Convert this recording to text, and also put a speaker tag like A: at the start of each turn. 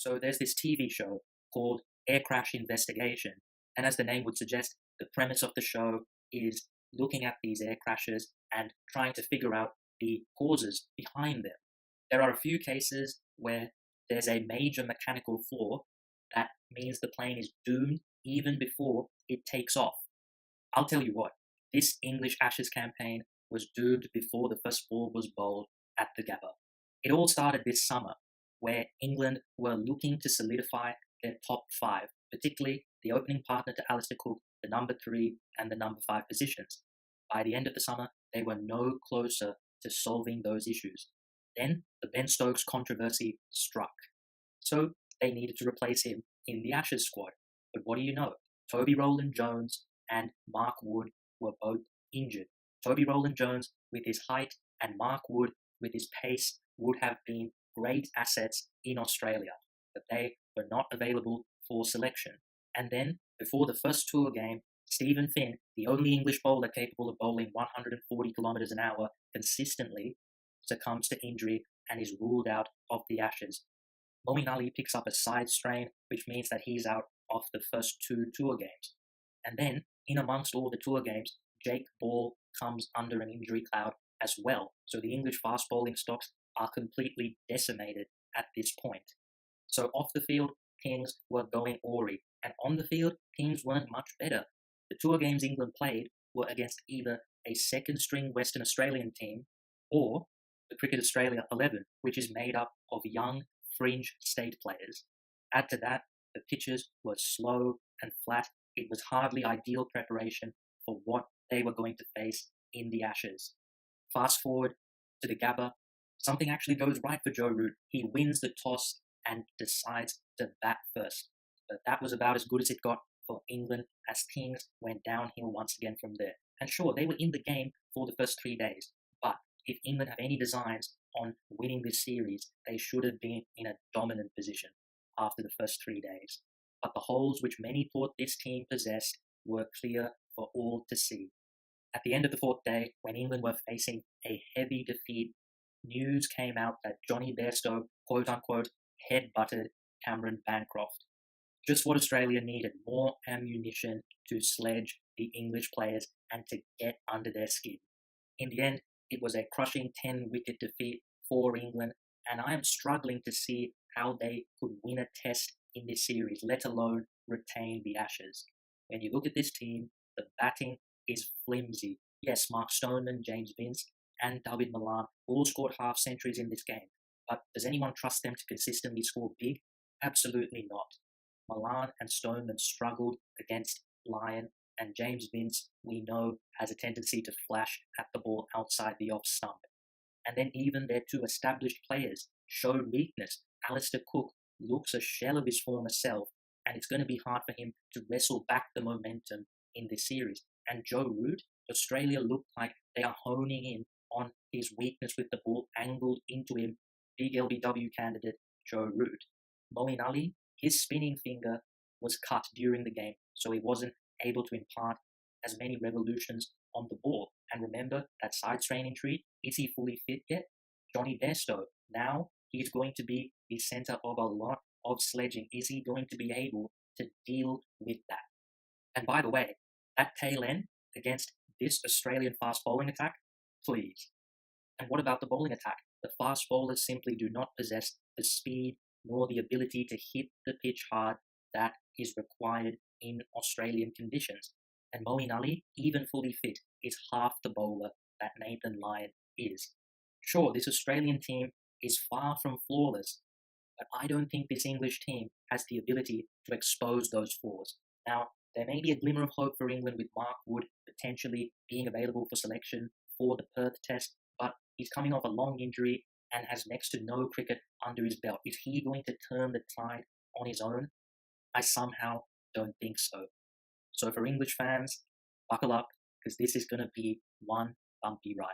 A: So there's this TV show called Air Crash Investigation, and as the name would suggest, the premise of the show is looking at these air crashes and trying to figure out the causes behind them. There are a few cases where there's a major mechanical flaw that means the plane is doomed even before it takes off. I'll tell you what, this English Ashes campaign was doomed before the first ball was bowled at the Gabba. It all started this summer, where England were looking to solidify their top five, particularly the opening partner to Alistair Cook, the number three and the number five positions. By the end of the summer, they were no closer to solving those issues. Then the Ben Stokes controversy struck. So they needed to replace him in the Ashes squad. But what do you know? Toby Rowland-Jones and Mark Wood were both injured. Toby Rowland-Jones, with his height, and Mark Wood, with his pace, would have been great assets in Australia, but they were not available for selection. And then, before the first tour game, Stephen Finn, the only English bowler capable of bowling 140 kilometres an hour consistently, succumbs to injury and is ruled out of the Ashes. Moeen Ali picks up a side strain, which means that he's out of the first two tour games. And then, in amongst all the tour games, Jake Ball comes under an injury cloud as well. So the English fast bowling stocks are completely decimated at this point. So off the field, Kings were going awry, and on the field, Kings weren't much better. The tour games England played were against either a second-string Western Australian team or the Cricket Australia 11, which is made up of young, fringe state players. Add to that, the pitches were slow and flat. It was hardly ideal preparation for what they were going to face in the Ashes. Fast forward to the Gabba, something actually goes right for Joe Root. He wins the toss and decides to bat first. But that was about as good as it got for England, as things went downhill once again from there. And sure, they were in the game for the first 3 days, but if England have any designs on winning this series, they should have been in a dominant position after the first 3 days. But the holes which many thought this team possessed were clear for all to see. At the end of the fourth day, when England were facing a heavy defeat, news came out that Jonny Bairstow, quote-unquote, head-butted Cameron Bancroft. Just what Australia needed, more ammunition to sledge the English players and to get under their skin. In the end, it was a crushing 10-wicket defeat for England, and I am struggling to see how they could win a test in this series, let alone retain the Ashes. When you look at this team, the batting is flimsy. Yes, Mark Stoneman, James Vince, and David Malan all scored half centuries in this game, but does anyone trust them to consistently score big? Absolutely not. Malan and Stoneman struggled against Lyon, and James Vince, we know, has a tendency to flash at the ball outside the off stump. And then even their two established players showed weakness. Alistair Cook looks a shell of his former self, and it's going to be hard for him to wrestle back the momentum in this series. And Joe Root, Australia looked like they are honing in on his weakness with the ball angled into him. Big LBW candidate Joe Root. Moeen Ali, his spinning finger was cut during the game, so he wasn't able to impart as many revolutions on the ball. And remember that side strain injury, is he fully fit yet? Jonny Bairstow, now he's going to be the centre of a lot of sledging. Is he going to be able to deal with that? And by the way, that tail end against this Australian fast bowling attack, please. And what about the bowling attack? The fast bowlers simply do not possess the speed nor the ability to hit the pitch hard that is required in Australian conditions. And Moeen Ali, even fully fit, is half the bowler that Nathan Lyon is. Sure, this Australian team is far from flawless, but I don't think this English team has the ability to expose those flaws. Now, there may be a glimmer of hope for England with Mark Wood potentially being available for selection for the Perth Test, but he's coming off a long injury and has next to no cricket under his belt. Is he going to turn the tide on his own? I somehow don't think so. So for English fans, buckle up, because this is going to be one bumpy ride.